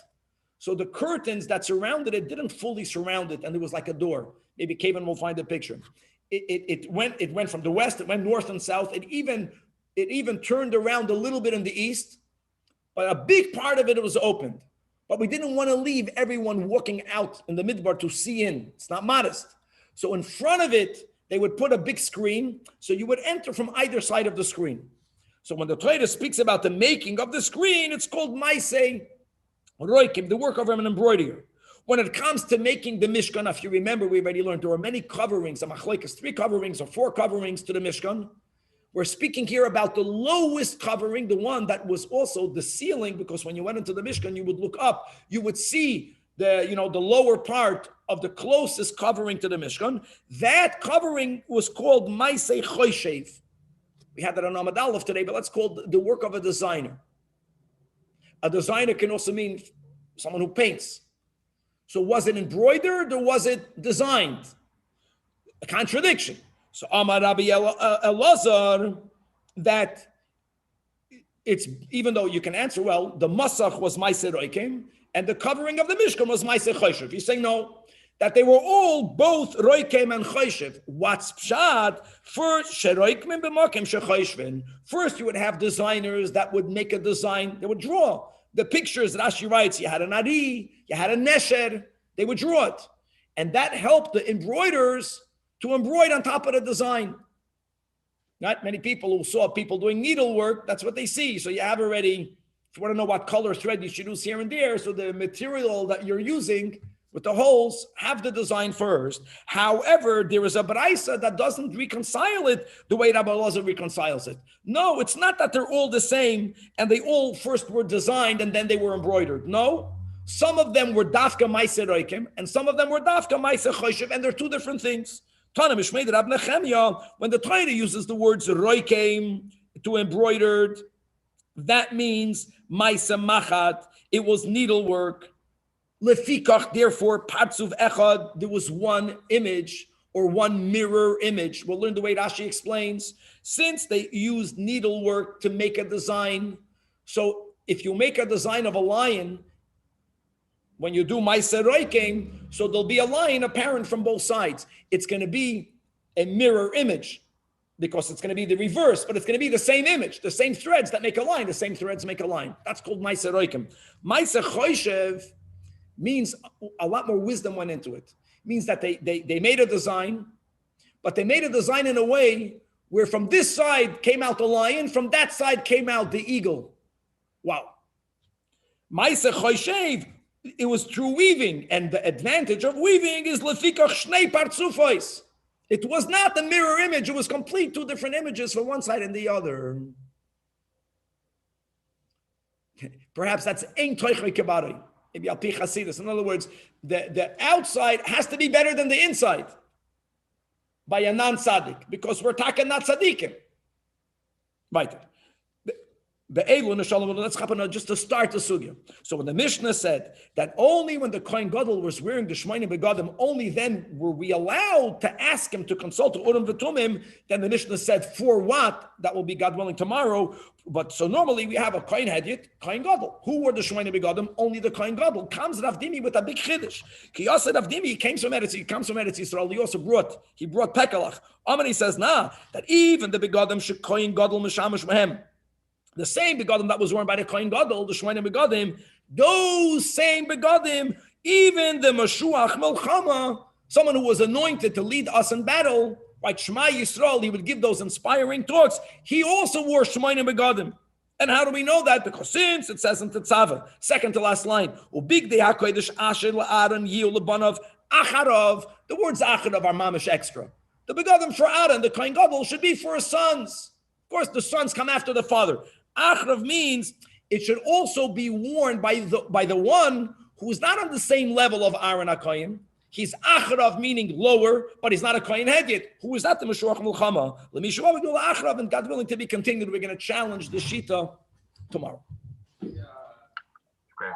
S1: So the curtains that surrounded it didn't fully surround it, and there was like a door. Maybe Kevin will find a picture. It went from the west, it went north and south. It even turned around a little bit in the east, but a big part of it was opened. But we didn't want to leave everyone walking out in the midbar to see in. It's not modest. So in front of it, they would put a big screen, so you would enter from either side of the screen. So when the Torah speaks about the making of the screen, it's called Maisei Roikim, the work of an embroiderer. When it comes to making the Mishkan, if you remember, we already learned there are many coverings, 3 coverings or 4 coverings to the Mishkan. We're speaking here about the lowest covering, the one that was also the ceiling, because when you went into the Mishkan, you would look up, you would see the lower part of the closest covering to the Mishkan. That covering was called Maisei Choshev. We had that on Amud Aleph today, but let's call it the work of a designer. A designer can also mean someone who paints. So was it embroidered or was it designed? A contradiction. So Amar Rabbi Elazar, that it's even though you can answer, well, the masach was Ma'aseh Roikim, and the covering of the Mishkan was Ma'aseh Choshev. You say no, that they were all both Roikim and Choshev. What's pshat? First, Sheroikim b'makim shechoshvin. First, you would have designers that would make a design. They would draw the pictures. Rashi writes, you had an ari, you had a nesher. They would draw it, and that helped the embroiders to embroider on top of the design. Not many people who saw people doing needlework, that's what they see. So you have already, if you want to know what color thread you should use here and there, so the material that you're using with the holes, have the design first. However, there is a braisa that doesn't reconcile it the way Rabbi Elazar reconciles it. No, it's not that they're all the same and they all first were designed and then they were embroidered. No, some of them were dafka Ma'aseh Roikim and some of them were dafka Ma'aseh Choshev, and they're two different things. When the Torah uses the words roikem to embroidered, that means ma'aseh machat. It was needlework. Lefikach, therefore, patzuv echad. There was one image or one mirror image. We'll learn the way Rashi explains. Since they used needlework to make a design, so if you make a design of a lion, when you do Ma'aseh Roikem, so there'll be a line apparent from both sides. It's going to be a mirror image because it's going to be the reverse, but it's going to be the same image, the same threads that make a line, the same threads make a line. That's called Ma'aseh Roikem. Ma'aseh Choshev means a lot more wisdom went into it. It means that they made a design, but they made a design in a way where from this side came out the lion, from that side came out the eagle. Wow. Ma'aseh Choshev, it was through weaving, and the advantage of weaving is lefikach shnei partzufos. It was not a mirror image; it was complete two different images from one side and the other. Perhaps that's ein toichei kebarei. Maybe al pi chasidus. In other words, the outside has to be better than the inside by a non-tzaddik, because we're talking not tzaddikim. Right. Let's happen just to start the sugya. So when the Mishnah said that only when the Kohen Gadol was wearing the Shmeinim Begadim, only then were we allowed to ask him to consult the Urim V'Tumim, then the Mishnah said, for what? That will be, God willing, tomorrow. But so normally we have a Kohen Hedyot, Kohen Gadol. Who were the Shmeinim Begadim? Only the Kohen Gadol. Comes Rav Dimi with a big chiddush. Ki Yosef Rav Dimi comes from Eretz Yisrael. He also brought Pekalach. Amani says, that even the Begadim should Kohen Gadol Mishamash Mehem. The same begadim that was worn by the Kohen Gadol, the Shmeinim Begadim, those same begadim, even the Mashuach Melchama, someone who was anointed to lead us in battle, like Shema Yisrael, he would give those inspiring talks. He also wore Shmeinim Begadim. And how do we know that? Because since it says in Tetzava, second to last line, Ubigdei HaKodesh Asher La'aron Yiu Lebanov Acharav, the words Acharav are mamish extra. The begadim for Aaron, the Kohen Gadol, should be for his sons. Of course, the sons come after the father. Achrav means it should also be worn by the one who is not on the same level of Aaron HaKohen. He's Achrav, meaning lower, but he's not a Kohen Hedyot. Who is that? The Mashuach Mulchama. Let me show up Achrav, and God willing to be continued. We're going to challenge the Shita tomorrow.
S2: Great.